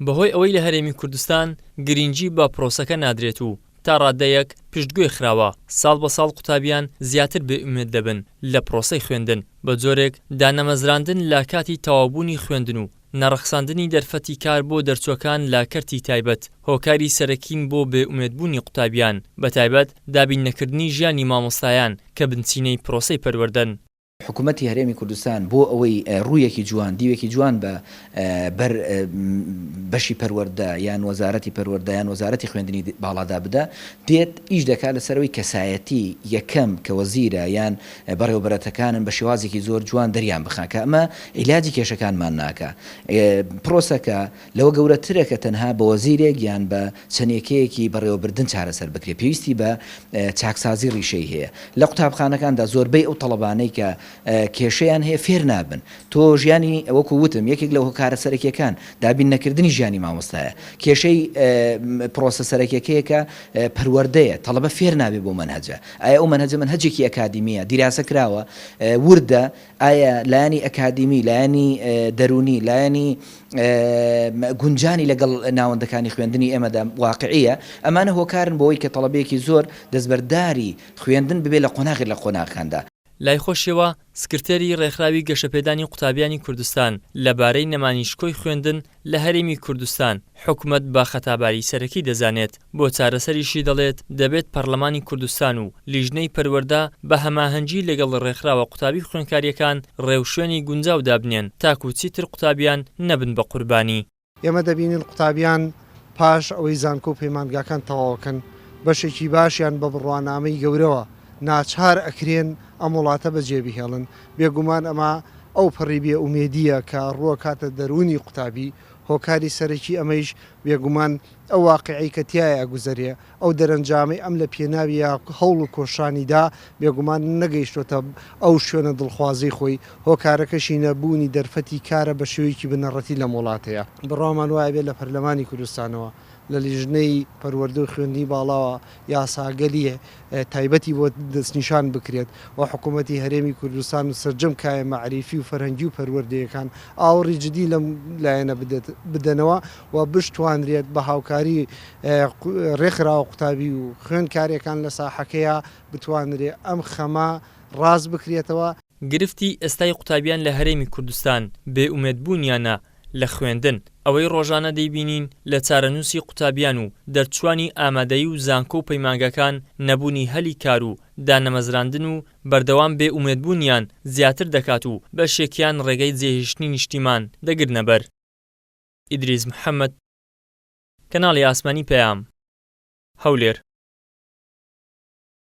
بەهۆی ئەوەی لە هەرێمی کوردستان گرنگی بە پرۆسەکە نادرێت و تا ڕادەیەک پشتگوێ خراوە ساڵ بە ساڵ قوتابیان زیاتر بێئومێد دەبن لە پرۆسەی خوێندن بە جۆرێک دانەمەزراندن لە کاتی تەواوبوونی خوێندن و نەڕەخساندنی دەرفەتی کار بۆ دەرچووەکان لا کەرتی تایبەت هۆکاری سەرەکین بۆ بێئومێدبوونی قوتابیان بە تایبەت دابین نەکردنی ژیانی مامۆستایان کە بنچینەی پرۆسەی پەروەردەن. حکوومەتی هەرێمی کوردستان بۆ ئەوەی ڕوویەکی جوان دیوێکی جوان بە بەر بەشی پەروەردە یان وەزارەتی پەروەردە یان وەزارەتی خوێندنی باڵادا بدە دێت ئیش دەکات لەسەرەوەی کەسایەتی یەکەم کە وەزیرە یان بەڕێوەبەرەتەکانن بە شێوازێکی زۆر جوان دەریان بخان کە ئەمە عیلاجی کێشەکانمان ناکە. پرۆسەکە لەوە گەورەترە کە تەنها بە وەزیرێک یان بە چەندێکەیەکی بەڕێوەبردن چارەسەر بکرێ پێویستی بە چاکسازی ڕیشەی هەیە. لە قوتابخانەکاندا زۆربەی ئەو تەڵەبانەی کە کێشەیان هەیە فێر نابن. تۆ ژیانی ئەوەکو وتم یەکێک لەو هۆکارە سەرەکیەکان دابین نەکردنی ژیانی مامۆستایە. کێشەی پرۆسە سەرەکیەکەیەکە پەروەردەیە تەڵەبە فێر نابێت بۆ منهەجە. ئایا ئەو منهەجە منهەجێکی ئەکادیمیە دیراسە کراوە وردە ئایا لایانی ئەکادیمی لایانی دەرونی لایانی گونجانی لەگەڵ ناوەندەکانی خوێندنی ئێمەدا واقعیە. ئەمانە هۆکارن بۆەوەی کە تەڵەبەیەکی زۆر دەستبەرداری خوێندن ببێت لە قۆناغی لە قۆناغەکاندا. لای خۆشیەوە سکرتێری ڕێکخراوی گەشەپێدانی قوتابیانی کوردستان لەبارەی نەمانیشکۆی خوێندن لە هەرێمی کوردستان حکوومەت بە خەتاباری سەرەکی دەزانێت بۆ چارەسەریشی دەڵێت دەبێت پەرلەمانی کوردستان و لیژنەی پەروەردە بە هەماهەنگی لەگەڵ ڕێکخراوە قوتابی خوێندکاریەکان ڕێوشوێنی گونجاو دابنێن تاکو چیتر قوتابیان نەبن بە قوربانی. ئێمە دەبینین قوتابیان پاش ئەوەی زانکۆ و پەیمانگاکان تەواوکەن بەشێکی باشیان بە بڕوانامەی گەورەوە ناچار ئەکرێن ئەم وڵاتە بەجێبهێڵن. بێگومان ئەمە ئەو پەڕی بێ ئومێدیە کە ڕووە کاتە دەرونی قوتابی هۆکاری سەرەکی ئەمەیش بێگومان ئەو واقعی کە تایە گوزەرێ ئەو دەرەنجامی ئەم لە پێناویە هەوڵ و کۆشانیدا بێگومان نەگەیشتۆتە ئەو شوێنە دڵخوازی خۆی هۆکارەکەشی نەبوونی دەرفەتی کارە بە شێوەیەکی بنەڕەتی لە وڵاتەیە. بڕامان وایە بێت لە پەرلەمانی کوردستانەوە لە لیژنەی پەروەردە و خوێندنی باڵاوە یاساگەلی تایبەتی بۆ دەستنیشان بکرێت و حکوومەتی هەرێمی کوردستان و سەرجەم کایە مەعریفی و فەرهەنگی و پەروەردەیەکان ئاوڕی جدی لەم لایەنە بدەنەوە و بشتوانرێت بە هاوکاری ڕێکخراوە قوتابی و خوێندکاریەکان لە ساحەکەیە بتوانرێت ئەم خەمە ڕاز بکرێتەوە. گرفتی ئێستای قوتابیان لە هەرێمی کوردستان بێئومێدبوونیانە لە خوێندن ئەوەی ڕۆژانە دەیبینین لە چارەنووسی قوتابیان و دەرچوانی ئامادەیی و زانکۆ و پەیمانگەکان نەبوونی هەلی کار و دانەمەزراندن و بەردەوام بێئومێدبوونیان زیاتر دەکات و بەشێکیان ڕێگەی جێهێشتنی نیشتیمان دەگرنە بەر. ئیدریس محەممەد، کەناڵی ئاسمانی پەیام، هەولێر.